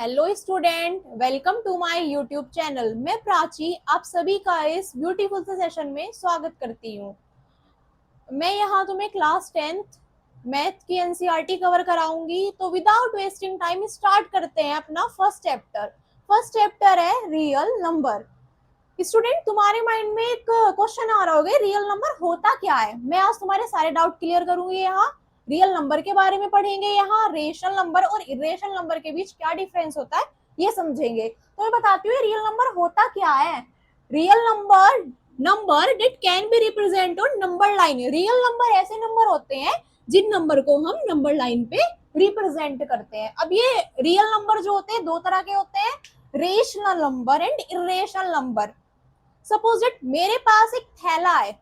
Hello student, welcome to my YouTube channel. मैं प्राची आप सभी का इस ब्यूटीफुल से सेशन में स्वागत करती हूँ। मैं यहाँ तुम्हें क्लास 10th मैथ की एनसीईआरटी कवर कराऊंगी। तो विदाउट वेस्टिंग टाइम स्टार्ट करते हैं अपना फर्स्ट चैप्टर। फर्स्ट चैप्टर है रियल नंबर। स्टूडेंट, तुम्हारे माइंड में एक क्वेश्चन आ रहा होगा, रियल नंबर होता क्या है। मैं आज तुम्हारे सारे डाउट क्लियर करूंगी। यहाँ रियल नंबर के बारे में पढ़ेंगे, यहाँ रेशनल नंबर और इरेशनल नंबर के बीच क्या डिफरेंस होता है ये समझेंगे। तो मैं बताती हूँ रियल नंबर होता क्या है। Real number number that can be represent on number line. Real number ऐसे नंबर होते हैं जिन नंबर को हम नंबर लाइन पे रिप्रेजेंट करते हैं। अब ये रियल नंबर जो होते हैं दो तरह के होते हैं, rational number and irrational number. Suppose it मेरे पास एक थैला है,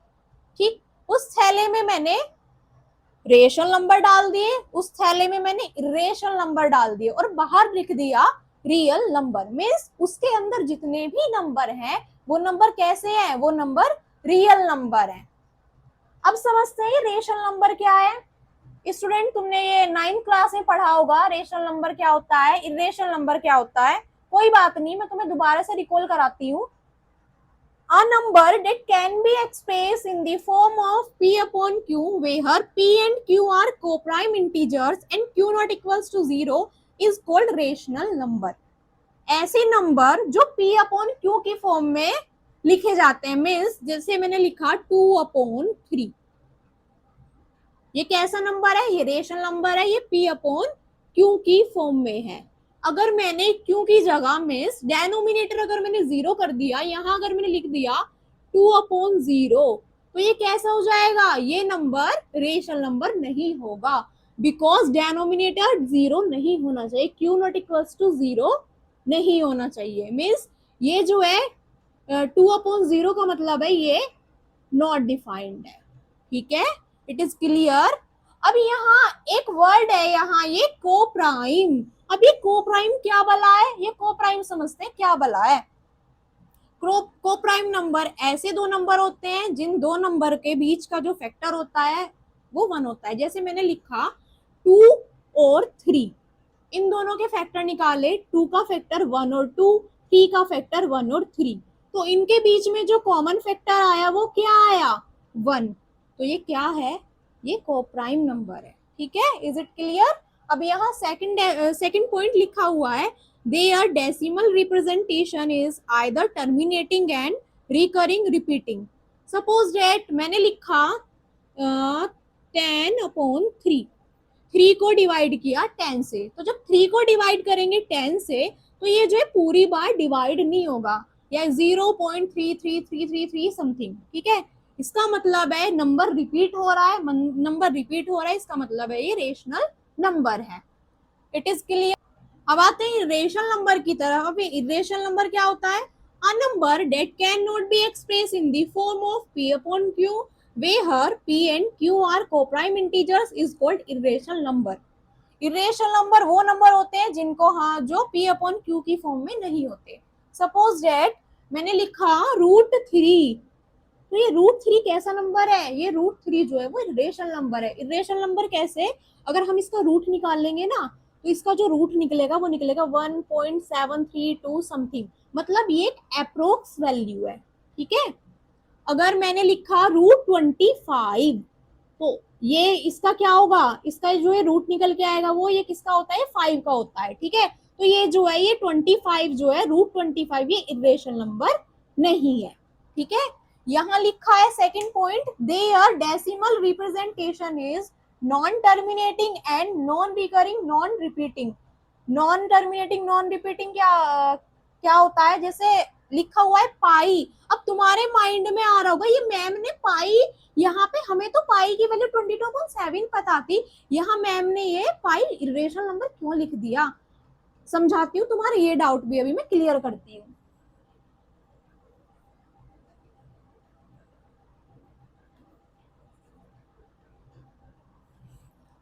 ठीक, उस थैले में मैंने रेशनल नंबर डाल दिए, उस थैले में मैंने इरेशनल नंबर डाल दिए और बाहर लिख दिया रियल नंबर। मीन्स उसके अंदर जितने भी नंबर हैं वो नंबर कैसे हैं, वो नंबर रियल नंबर हैं। अब समझते हैं रेशनल नंबर क्या है। स्टूडेंट, तुमने ये 9th क्लास में पढ़ा होगा रेशनल नंबर क्या होता है, इरेशनल नंबर क्या होता है। कोई बात नहीं, मैं तुम्हें दोबारा से रिकॉल कराती हूँ। A number that can be expressed in the form of P upon Q, where P and Q are co-prime integers and Q not equals to 0 is called rational number. ऐसे नंबर जो P upon Q की form में लिखे जाते हैं, means जैसे मैंने लिखा 2 upon 3, ये कैसा नंबर है, ये रेशनल नंबर है, ये P upon Q की फॉर्म में है। अगर मैंने Q की जगह में डेनोमिनेटर अगर मैंने 0 कर दिया, यहां अगर मैंने लिख दिया 2 अपॉन 0, तो ये कैसा हो जाएगा, ये नंबर रेशनल नंबर नहीं होगा, बिकॉज डेनोमिनेटर 0 नहीं होना चाहिए, Q नॉट इक्वल्स टू 0 नहीं होना चाहिए। मीन्स ये जो है 2 अपॉन 0 का मतलब है ये नॉट डिफाइंड है। ठीक है, इट इज क्लियर। अब यहाँ एक वर्ड है, यहाँ ये को प्राइम। अब ये को प्राइम क्या बला है, ये को प्राइम समझते हैं क्या बला है। को प्राइम नंबर ऐसे दो नंबर होते हैं जिन दो नंबर के बीच का जो फैक्टर होता है वो 1 होता है। जैसे मैंने लिखा 2 और 3, इन दोनों के फैक्टर निकाले, 2 का फैक्टर 1 और 2, 3 का फैक्टर 1 और 3, तो इनके बीच में जो कॉमन फैक्टर आया वो क्या आया, 1। तो ये क्या है, ये को प्राइम नंबर है। ठीक है, इज इट क्लियर। अब यहाँ सेकंड पॉइंट लिखा हुआ है, their decimal representation is either terminating and recurring repeating. Suppose that मैंने लिखा 10 अपॉन 3, 3 को डिवाइड किया 10 से, तो जब 3 को डिवाइड करेंगे 10 से तो ये जो है पूरी बार डिवाइड नहीं होगा, या 0.33333 समथिंग। ठीक है, इसका मतलब है नंबर रिपीट हो रहा है, नंबर रिपीट हो रहा है, इसका मतलब है ये रेशनल नंबर है। It is clear. अब आते हैं रेशनल नंबर की तरफ। इरेशनल नंबर क्या होता है, a number that can not be express in the form of p upon q where p and q are co-prime integers is called irrational number. Irrational number वो number होते हैं जिनको हाँ जो p अपॉन q की form में नहीं होते। सपोज दैट मैंने लिखा √3, तो ये √3 कैसा नंबर है, ये √3 जो है वो इरेशनल नंबर है। इरेशनल नंबर कैसे, अगर हम इसका रूट निकाल लेंगे ना तो इसका जो रूट निकलेगा वो निकलेगा 1.732 समथिंग, मतलब ये एक अप्रोक्स वैल्यू है। ठीक है, अगर मैंने लिखा √25 तो ये इसका क्या होगा, इसका जो है रूट निकल के आएगा वो ये किसका होता है, 5 का होता है। ठीक है, तो ये जो है ये 25 जो है √25 ये इरेशनल नंबर नहीं है। ठीक है, यहाँ लिखा है second point, there decimal representation is non terminating and non recurring non repeating. Non terminating non repeating क्या क्या होता है, जैसे लिखा हुआ है पाई। अब तुम्हारे माइंड में आ रहा होगा ये मैम ने पाई, यहाँ पे हमें तो पाई की वैल्यू 22.7 पता थी, यहाँ मैम ने ये पाई इरेशनल नंबर क्यों लिख दिया। समझाती हूँ, तुम्हारे ये डाउट भी अभी मैं क्लियर करती हूँ।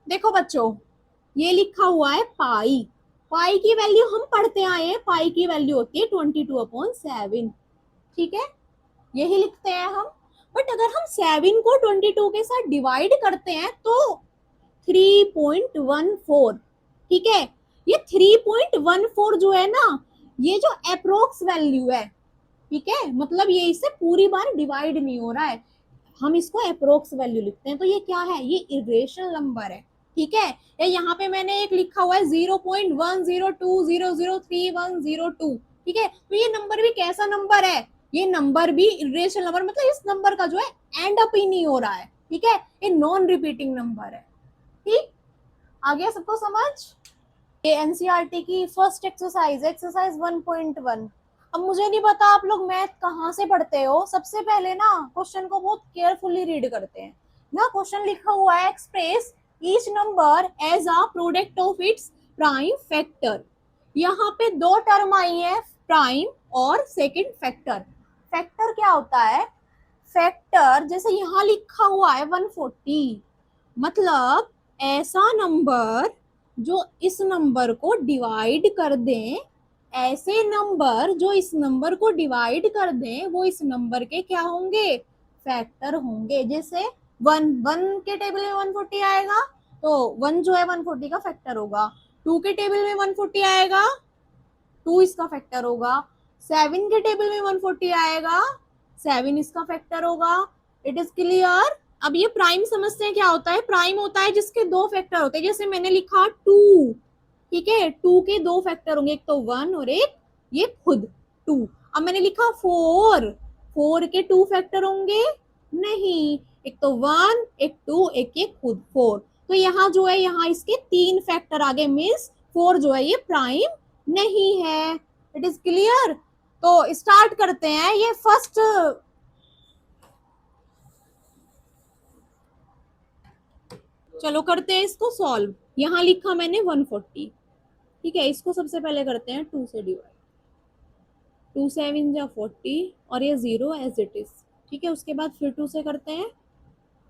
देखो बच्चों, ये लिखा हुआ है पाई, पाई की वैल्यू हम पढ़ते आए हैं, पाई की वैल्यू होती है 22/7। ठीक है, यही लिखते हैं हम। बट अगर हम 7 को 22 के साथ डिवाइड करते हैं तो 3.14। ठीक है, ये 3.14 जो है ना, ये जो अप्रोक्स वैल्यू है, ठीक है, मतलब ये इससे पूरी बार डिवाइड नहीं हो रहा है, हम इसको अप्रोक्स वैल्यू लिखते हैं। तो ये क्या है, ये इरेशनल नंबर है, ठीक है। या यहाँ पे मैंने एक लिखा हुआ है 0.1020231102, ठीक है, तो ये नंबर भी कैसा नंबर है, ये नंबर भी इरेशनल नंबर, मतलब इस नंबर का जो है एंड अप ही नहीं हो रहा है, ठीक है, ये नॉन रिपीटिंग नंबर है। ठीक, आ गया सबको समझ। ये एनसीईआरटी की फर्स्ट एक्सरसाइज, एक्सरसाइज 1.1। अब मुझे नहीं पता आप लोग मैथ कहाँ से पढ़ते हो, सबसे पहले ना क्वेश्चन को बहुत केयरफुली रीड करते हैं ना। क्वेश्चन लिखा हुआ है express each number as a product of its prime factor. यहाँ पे दो टर्म आई है, प्राइम और सेकंड फैक्टर। फैक्टर क्या होता है, फैक्टर जैसे यहाँ लिखा हुआ है 140, मतलब ऐसा नंबर जो इस नंबर को डिवाइड कर दें, ऐसे नंबर जो इस नंबर को डिवाइड कर दें वो इस नंबर के क्या होंगे, फैक्टर होंगे। जैसे 1 के टेबल में 140 आएगा तो 1 जो है 140 का फैक्टर होगा। 2 के टेबल में 140 आएगा, 2 इसका फैक्टर होगा। 7 के टेबल में 140 आएगा, 7 इसका फैक्टर होगा। It is clear. अब ये प्राइम समझते हैं क्या होता है, प्राइम होता है जिसके दो फैक्टर होते हैं। जैसे मैंने लिखा 2, ठीक है, 2 के दो फैक्टर होंगे, एक तो 1 और एक ये खुद 2। अब मैंने लिखा 4, 4 के 2 फैक्टर होंगे, नहीं, एक तो 1 एक 2 एक ये खुद 4। तो यहाँ जो है, यहाँ इसके 3 फैक्टर आ गए, मीन्स 4 जो है ये प्राइम नहीं है। It is clear. तो स्टार्ट करते हैं। ये फर्स्ट, चलो करते हैं इसको सॉल्व। यहाँ लिखा मैंने 140, ठीक है, इसको सबसे पहले करते हैं 2 से डिवाइड। 2 7 जा 40 और ये 0 एज इट इज, ठीक है। उसके बाद फिर 2 से करते हैं,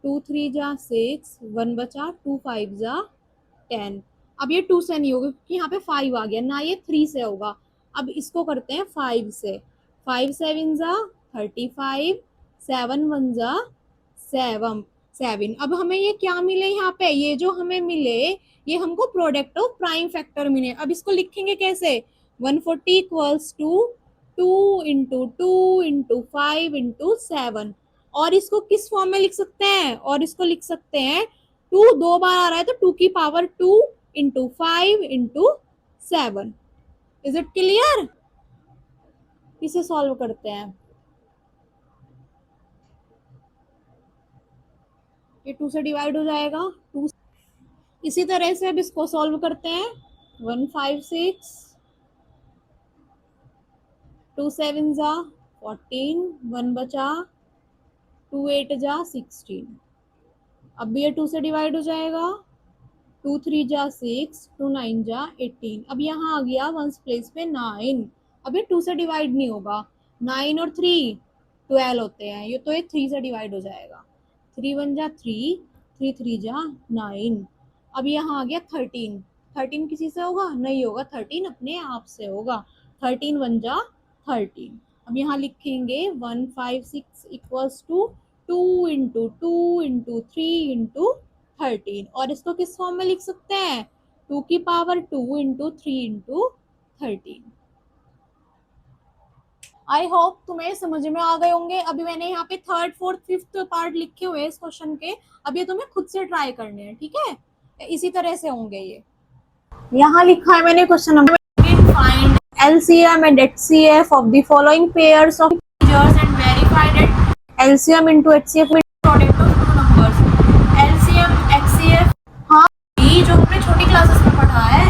2 3 जा 6, 1 बचा, 2 5 जा 10। अब ये 2 से नहीं होगा क्योंकि यहाँ पे 5 आ गया ना, ये 3 से होगा। अब इसको करते हैं 5 से, 5 7 जा 35, 7 1 जा 7। अब हमें ये क्या मिले, यहाँ पे ये जो हमें मिले ये हमको प्रोडक्ट ऑफ प्राइम फैक्टर मिले। अब इसको लिखेंगे कैसे, 140 equals to 2 into 2 into 5 into 7। और इसको किस फॉर्म में लिख सकते हैं, और इसको लिख सकते हैं 2 दो बार आ रहा है तो 2 की power 2 into 5 into 7। Is it clear. इसे सॉल्व करते हैं। ये 2 से डिवाइड हो जाएगा, 2। इसी तरह से अब इसको सॉल्व करते हैं। 1 5 6, 2 7 जा 14, 1 बचा, 2 8 जा 16। अब ये 2 से डिवाइड हो जाएगा, 2 3 जा 6, 2 9 जा 18। अब यहाँ आ गया वंस प्लेस पे 9। अब ये 2 से डिवाइड नहीं होगा, 9 और 3 12 होते हैं, ये तो ये 3 से डिवाइड हो जाएगा। 3 1 जा 3, 3 3 जा 9। अब यहाँ आ गया 13, 13 किसी से होगा नहीं होगा, 13 अपने आप से होगा। 13 1 जा 13। अब यहाँ लिखेंगे 1 5 6 equals to 2 into 2 into 3 into 13। और इसको किस फॉर्म में लिख सकते हैं, 2 की power 2 into 3 into 13। I hope तुम्हें समझ में आ गए होंगे। अभी मैंने यहाँ पे 3rd 4th 5th पार्ट लिखे हुए हैं इस क्वेश्चन के, अब ये तुम्हें खुद से ट्राई करने हैं, ठीक है, इसी तरह से होंगे ये। यहाँ लिखा है मैंने question number, find LCM and HCF of the following pairs of integers and verify that LCM into HCF with product of two numbers। LCM HCF, हाँ ये जो हमने छोटी क्लासेस में पढ़ा है।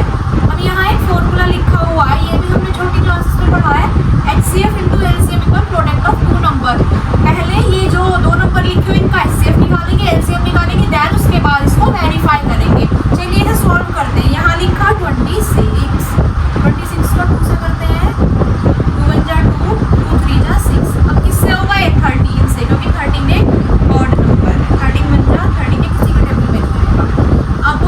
अब यहाँ एक फॉर्मूला लिखा हुआ है, ये भी हमने छोटी क्लासेस में पढ़ा है। HCF into LCM equal product of two number. पहले ये जो दो नंबर लिखे हुए इनका HCF निकालेंगे, LCM निकालेंगे, देन उसके बाद इसको वेरीफाई करेंगे। चलिए इसे सॉल्व करते हैं। यहाँ लिखा 26 को 2 से करते हैं, 2 1 जा 2, 2 3 जा 6। अब किससे होगा ये 13 से, क्योंकि 13 एक ऑड नंबर है। 13 1 जा 13 के किसी के टेबल में नहीं आएगा। अब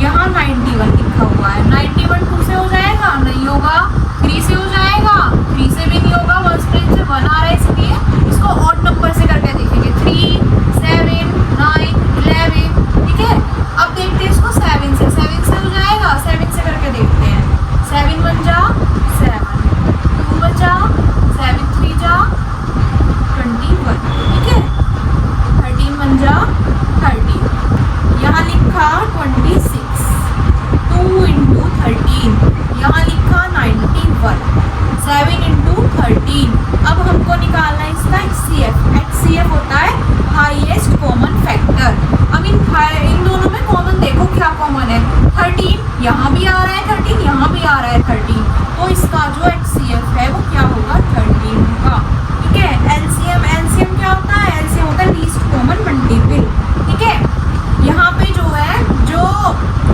यहाँ 91 लिखा हुआ है, 91 2 से हो जाएगा, आ रहा है 13, तो इसका जो HCF है वो क्या होगा 13 होगा। ठीक है, एलसीएम क्या होता है, एलसीएम होता है लीस्ट कॉमन मल्टीपल। ठीक है, यहाँ पे जो है जो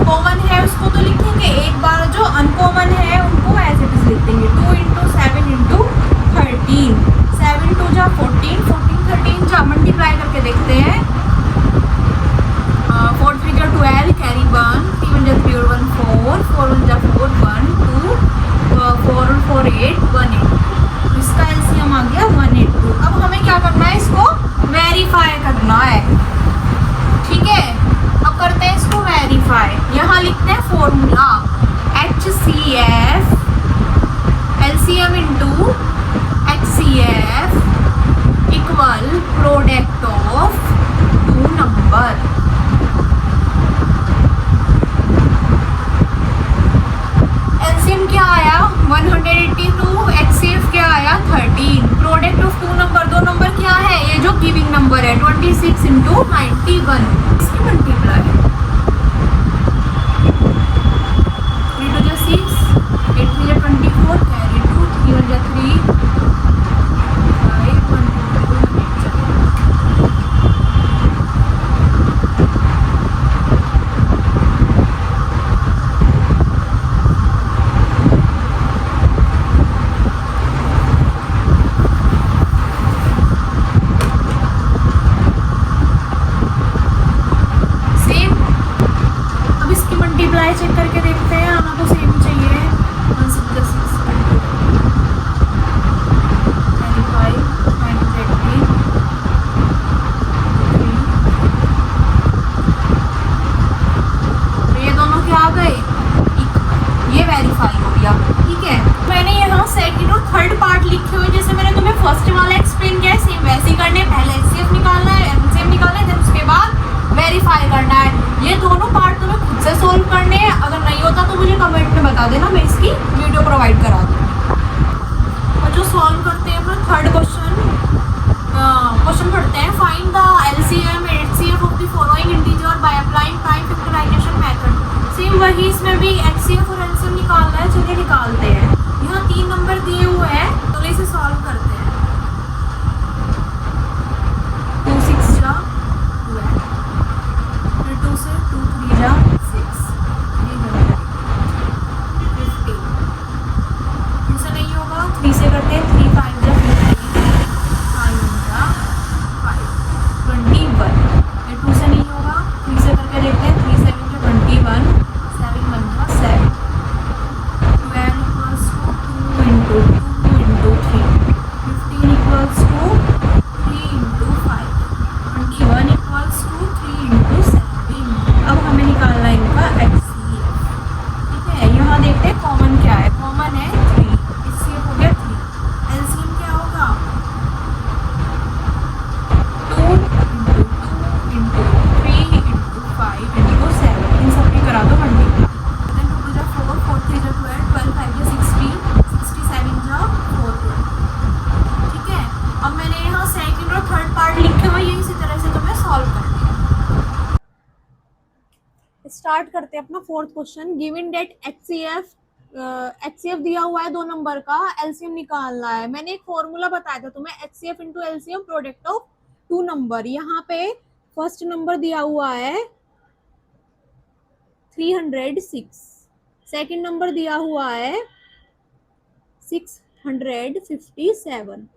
कॉमन है उसको तो लिखेंगे, एक बार जो अनकॉमन है उनको ऐसे भी लिख देंगे 2 इंटू 7 इंटू 13, 7 टू जा 14, 14 13 जा मल्टीप्लाई करके देखते हैं, 4 3 जा 12 कैरी 1, 3 1 जा 3 और 1 4, 4 1 जा 4 1 2, 4 और 4 8 1 8, तो इसका एलसीएम आ गया 182। अब हमें क्या करना है, इसको वेरीफाई करना है। ठीक है, अब करते हैं इसको वेरीफाई। यहाँ लिखते हैं formula HCF LCM into HCF equal product of two number. LCM क्या आया 182, HCF क्या आया 13, प्रोडक्ट ऑफ टू नंबर, दो नंबर क्या है, ये जो गिविंग नंबर है 26 इंटू 91, इसकी मल्टीप्लाई 3 2 6 8 3 24 कैरी 2 3 1 3 5 1 2 2 चेक करके देखते हैं, आना तो सेम चाहिए। 1 6 6 95 980 3, ये दोनों क्या आ गए, ये वेरीफाई हो गया। ठीक है, मैंने यहाँ सेकंड और थर्ड पार्ट लिखे हुए, जैसे मैंने तुम्हें फर्स्ट वाला एक्सप्लेन किया है सेम वैसे ही करने, पहले HCF निकालना है, एलसीएम निकालना है, देन उसके बाद वेरीफाई करना है। ये दोनों पार्ट तुम्हें खुद से सोल्व करने हैं, अगर नहीं होता तो मुझे कमेंट में बता देना, मैं इसकी वीडियो प्रोवाइड करा दूँगी। और जो सॉल्व करते हैं अपना थर्ड क्वेश्चन पढ़ते हैं, find the LCM HCF of the following integer by applying prime factorization method. Same वही इसमें भी HCF और एलसीएम निकालना है, चलिए निकालते हैं। यहाँ 3 नंबर दिए हुए हैं, तो इसे सॉल्व करते हैं। 2 6 जा 12, 2 से 2 3 जा 6 3 15, 2 से नहीं होगा, 3 से करते हैं, 3 5 जा 15, 5 जा 5 21, ये 2 से नहीं होगा, 3 से करके देखते हैं, 3 7 जा 21, 7 1 जा 7, 12 equals to 2 into 2 into 3, 15 equals to 3 into 5, 21 equals to 3 into 7। अब हमें निकालना है इनका HCF। ठीक है, यहाँ देखते हैं कॉमन क्या है, कॉमन है 3, HCF हो गया 3, एलसीएम क्या होगा 2 इंटू 2 इंटू 3 इंटू 5 इंटू 7, इन सब की करा दो मल्टीप्लाई, देन 2 2 जा 4 4 3 जा 12 12 5 जा 16 67 जा 420। ठीक है, अब मैंने यहाँ सेकंड और थर्ड पार्ट लिखे हुए, ये इसी तरह से तुम्हें सॉल्व करना है। स्टार्ट करते हैं अपना fourth question. Given that HCF दिया हुआ है 2 नंबर का, एलसीएम निकालना है। मैंने एक फॉर्मूला बताया था तुम्हें, HCF into LCM product of 2 number. यहाँ पे फर्स्ट नंबर दिया हुआ है 306, सेकंड नंबर दिया हुआ है 657,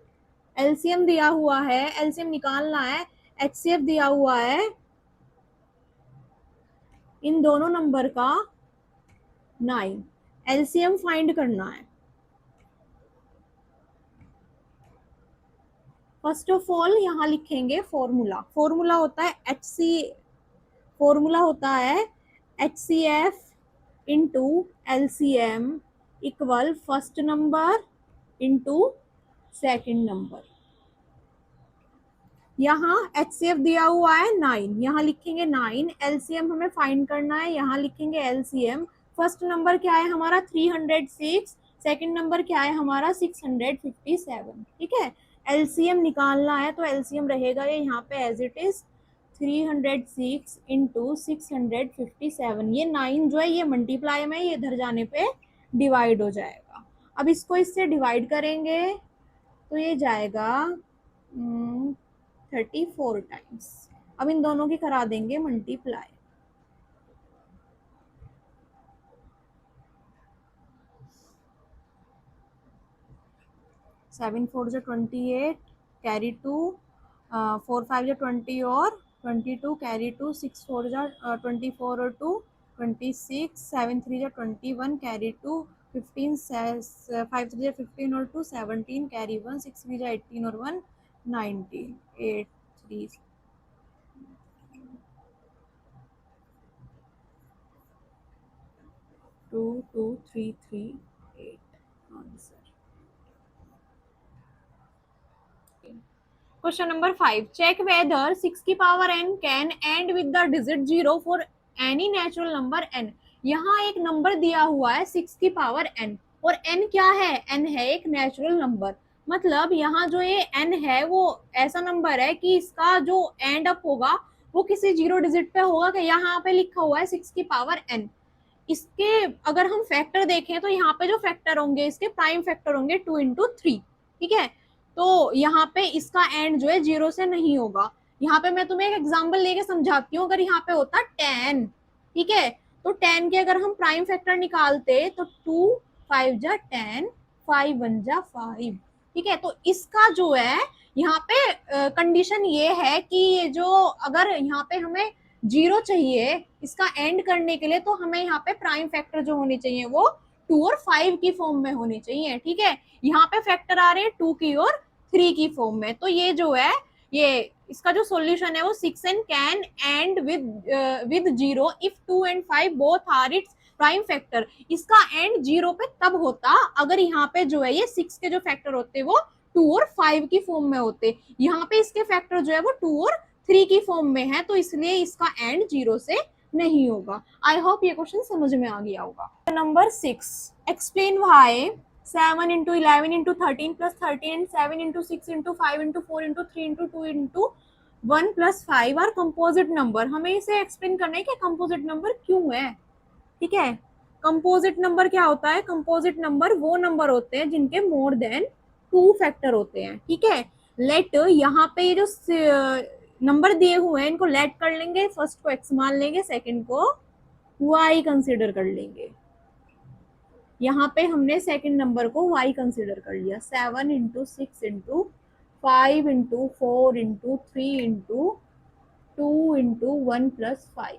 एलसीएम दिया हुआ है, एलसीएम निकालना है, HCF दिया हुआ है इन दोनों नंबर का 9, एलसीएम फाइंड करना है। फर्स्ट ऑफ ऑल यहाँ लिखेंगे फॉर्मूला, फॉर्मूला होता है HCF into LCM equal first number into second number. यहाँ HCF दिया हुआ है 9, यहाँ लिखेंगे 9, एलसीएम हमें फाइंड करना है, यहाँ लिखेंगे एलसीएम। फर्स्ट नंबर क्या है हमारा 306, सेकंड नंबर क्या है हमारा 657। ठीक है, एलसीएम निकालना है तो एलसीएम रहेगा ये यहाँ पे एज इट इज 306 इंटू 657। ये 9 जो है ये मल्टीप्लाई में, ये इधर जाने पे डिवाइड हो जाएगा। अब इसको इससे डिवाइड करेंगे तो ये जाएगा 34 टाइम्स। अब इन दोनों की करा देंगे मल्टीप्लाई। 7 4 जो 28 कैरी 2, 4 5 जो 20 और 22 कैरी 2, 6 4 जो 24 और 2 26, 7 3 जो 21 कैरी 2, 15 5 3 जो 15 और 2 17 कैरी 1, 6 3 जो 18 और 1 19, 8 3 2 2 3 3 8 answer. Question number 5. Check whether 6 की power n can end with the digit 0 for any natural number n. यहाँ एक नंबर दिया हुआ है 6 की पावर n और n क्या है? n है एक नेचुरल नंबर। मतलब यहाँ जो ये n है वो ऐसा नंबर है कि इसका जो एंड अप होगा वो किसी जीरो डिजिट पे होगा कि यहाँ पे लिखा हुआ है 6 की पावर n। इसके अगर हम फैक्टर देखें तो यहाँ पे जो फैक्टर होंगे इसके प्राइम फैक्टर होंगे 2 into 3। ठीक है, तो यहाँ पे इसका एंड जो है 0 से नहीं होगा। यहाँ पे मैं तुम्हें एक एग्जांपल लेके समझाती हूँ। अगर यहाँ पे होता 10, ठीक है, तो 10 के अगर हम प्राइम फैक्टर निकालते तो 2 5 जा 10, 5 1 जा 5। ठीक है, तो इसका जो है यहाँ पे कंडीशन ये है कि जो अगर यहाँ पे हमें 0 चाहिए इसका एंड करने के लिए तो हमें यहाँ पे प्राइम फैक्टर जो होने चाहिए वो 2 और 5 की फॉर्म में होने चाहिए। ठीक है, यहाँ पे फैक्टर आ रहे हैं 2 की और 3 की फॉर्म में। तो ये जो है ये इसका जो सॉल्यूशन है वो 6 and can end with 0 if 2 and 5 both are its prime factor. इसका एंड 0 पे तब होता अगर यहाँ पे जो है ये 6 के जो फैक्टर होते वो 2 और 5 की फॉर्म में होते। यहाँ पे इसके फैक्टर जो है वो 2 और 3 की फॉर्म में है, तो इसलिए इसका एंड 0 से नहीं होगा। आई होप ये क्वेश्चन समझ में आ गया होगा। Number 6, explain why 7 into 11 into 13 plus 13 and 7 into 6 into 5 into 4 into 3 into 2 into 1 plus 5 are composite number। हमें इसे एक्सप्लेन करना है कि कंपोजिट नंबर क्यों है। ठीक है, कंपोजिट नंबर क्या होता है? कंपोजिट नंबर वो नंबर होते हैं जिनके मोर देन 2 फैक्टर होते हैं। ठीक है, लेट यहाँ पे ये जो नंबर दिए हुए हैं इनको लेट कर लेंगे। फर्स्ट को x मान लेंगे, सेकंड को y कंसीडर कर लेंगे। यहाँ पे हमने सेकंड नंबर को y कंसीडर कर लिया। 7 into 6 into 5 into 4 into 3 into 2 into 1 plus 5।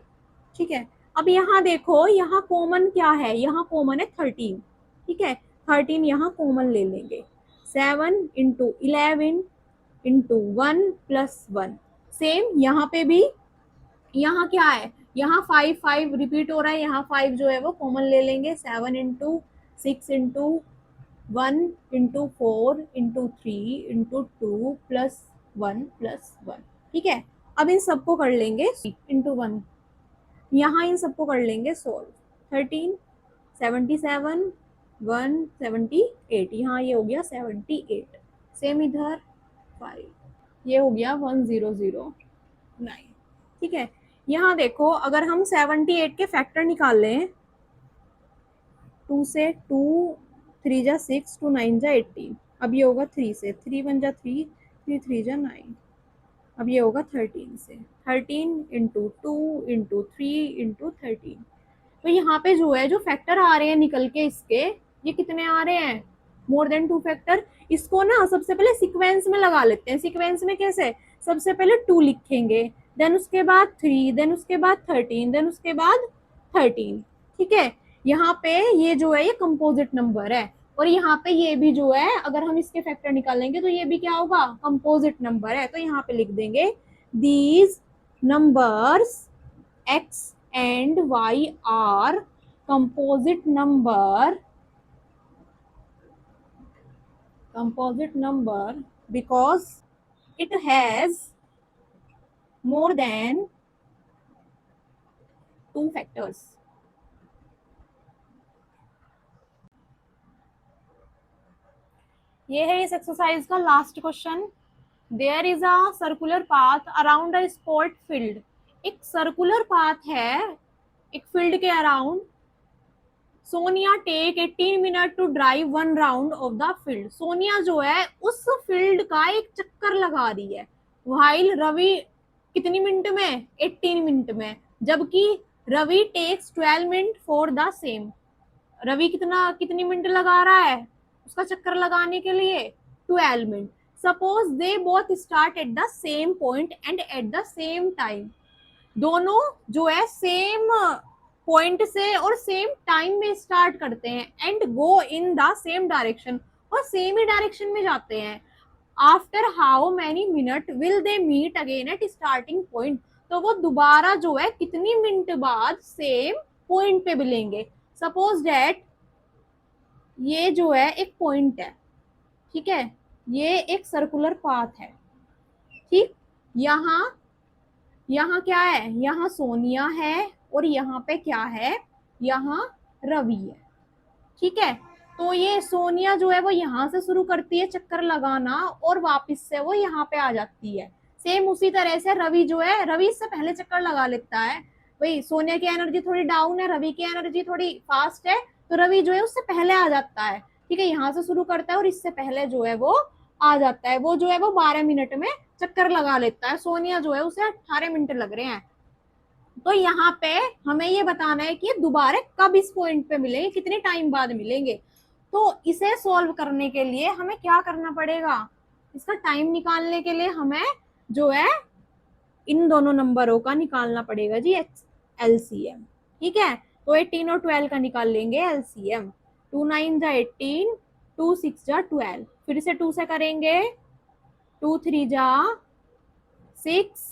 ठीक है, अब यहाँ देखो यहाँ कॉमन क्या है? यहाँ कॉमन है 13। ठीक है, 13 यहाँ कॉमन ले लेंगे। 7 इंटू 11 इंटू 1 प्लस 1। सेम यहाँ पे भी, यहाँ क्या है? यहाँ 5 5 रिपीट हो रहा है, यहाँ 5 जो है वो कॉमन ले लेंगे। 7 into 6 into 1 into 4 into 3 into 2 plus 1 plus 1। ठीक है, अब इन सबको कर लेंगे इंटू 1, यहाँ इन सबको कर लेंगे सोल्व। 13 77 178, यहाँ ये हो गया 78। सेम इधर 5, ये हो गया 1009। ठीक है, यहाँ देखो अगर हम 78 के फैक्टर निकाल लें 2 से, 2 3 जा 6, 2 9 जा 18। अब ये होगा 3 से, 3 1 जा 3, 3 3 जा 9। अब ये होगा 13 से, 13 इंटू 2 इंटू 3 इंटू 13। तो यहाँ पे जो है जो फैक्टर आ रहे हैं निकल के इसके, ये कितने आ रहे हैं? More than 2 factor. इसको ना सबसे पहले सीक्वेंस में लगा लेते हैं। सीक्वेंस में कैसे? सबसे पहले 2 लिखेंगे, देन उसके बाद 3, देन उसके बाद 13, देन उसके बाद 13। ठीक है, यहाँ पे ये जो है ये कंपोजिट नंबर है और यहाँ पे ये भी जो है अगर हम इसके फैक्टर निकालेंगे तो ये भी क्या होगा? कंपोजिट नंबर है। तो यहाँ पे लिख देंगे these numbers x and y are composite number because it has more than 2 factors। ये है इस एक्सरसाइज का last question. There is a circular path around a sport field. एक सर्कुलर पाथ है एक फील्ड के around. Sonia take 18 minute to drive 1 round of the field. Sonia जो है उस फील्ड का एक चक्कर लगा रही है, व्हाइल रवि कितनी मिनट में, 18 मिनट में, जबकि Ravi takes 12 minute for the same. Ravi कितनी मिनट लगा रहा है उसका चक्कर लगाने के लिए, 12 minute. Suppose they both start at the same point and at the same time. दोनों जो है सेम पॉइंट से और सेम टाइम में स्टार्ट करते हैं and go in the same direction, और सेम ही डायरेक्शन में जाते हैं। After how many minute will they meet again at starting point. तो वो दोबारा जो है कितनी मिनट बाद सेम पॉइंट पे मिलेंगे। सपोज डेट ये जो है एक पॉइंट है, ठीक है, ये एक सर्कुलर पाथ है, ठीक। यहाँ क्या है, यहाँ सोनिया है और यहाँ पे क्या है, यहाँ रवि है, ठीक है। तो ये सोनिया जो है वो यहाँ से शुरू करती है चक्कर लगाना और वापस से वो यहाँ पे आ जाती है। सेम उसी तरह से रवि जो है, रवि इससे पहले चक्कर लगा लेता है। वही सोनिया की एनर्जी थोड़ी डाउन है, रवि की एनर्जी थोड़ी फास्ट है, तो रवि जो है उससे पहले आ जाता है, ठीक है। यहाँ से शुरू करता है और इससे पहले जो है वो आ जाता है। वो जो है वो 12 मिनट में चक्कर लगा लेता है, सोनिया जो है उसे 18 मिनट लग रहे हैं। तो यहाँ पे हमें ये बताना है कि दोबारा कब इस पॉइंट पे मिलेंगे, कितने टाइम बाद मिलेंगे। तो इसे सॉल्व करने के लिए हमें क्या करना पड़ेगा, इसका टाइम निकालने के लिए हमें जो है इन दोनों नंबरों का निकालना पड़ेगा जी एलसीएम, ठीक है। तो 18 और 12 का निकाल लेंगे एलसीएम। 2 9 जा 18, 2 6 जा 12, फिर से 2 से करेंगे, 2 3 जा 6,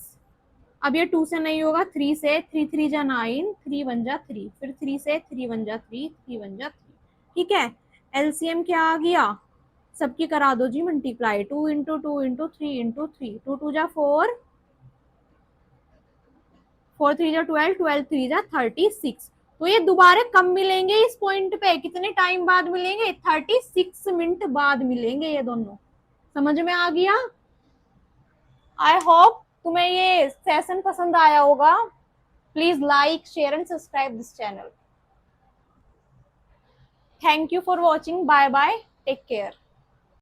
अब ये 2 से नहीं होगा, 3 से, 3 3 जा 9, 3 1 जा 3, फिर 3 से, 3 1 जा 3, 3 1 जा 3, ठीक है। एलसीएम क्या आ गया, सबकी करा दो जी मल्टीप्लाई, 2 इंटू 2 इंटू 3 इंटू 3, 2 2 जा 4, 4 3 जा 12, 12 3 जा 36। तो ये दोबारा कब मिलेंगे इस पॉइंट पे, कितने टाइम बाद मिलेंगे, 36 मिनट बाद मिलेंगे ये दोनों। समझ में आ गया। आई होप तुम्हें ये सेशन पसंद आया होगा। Please like, share and subscribe this channel. Thank you for watching, bye bye, take care.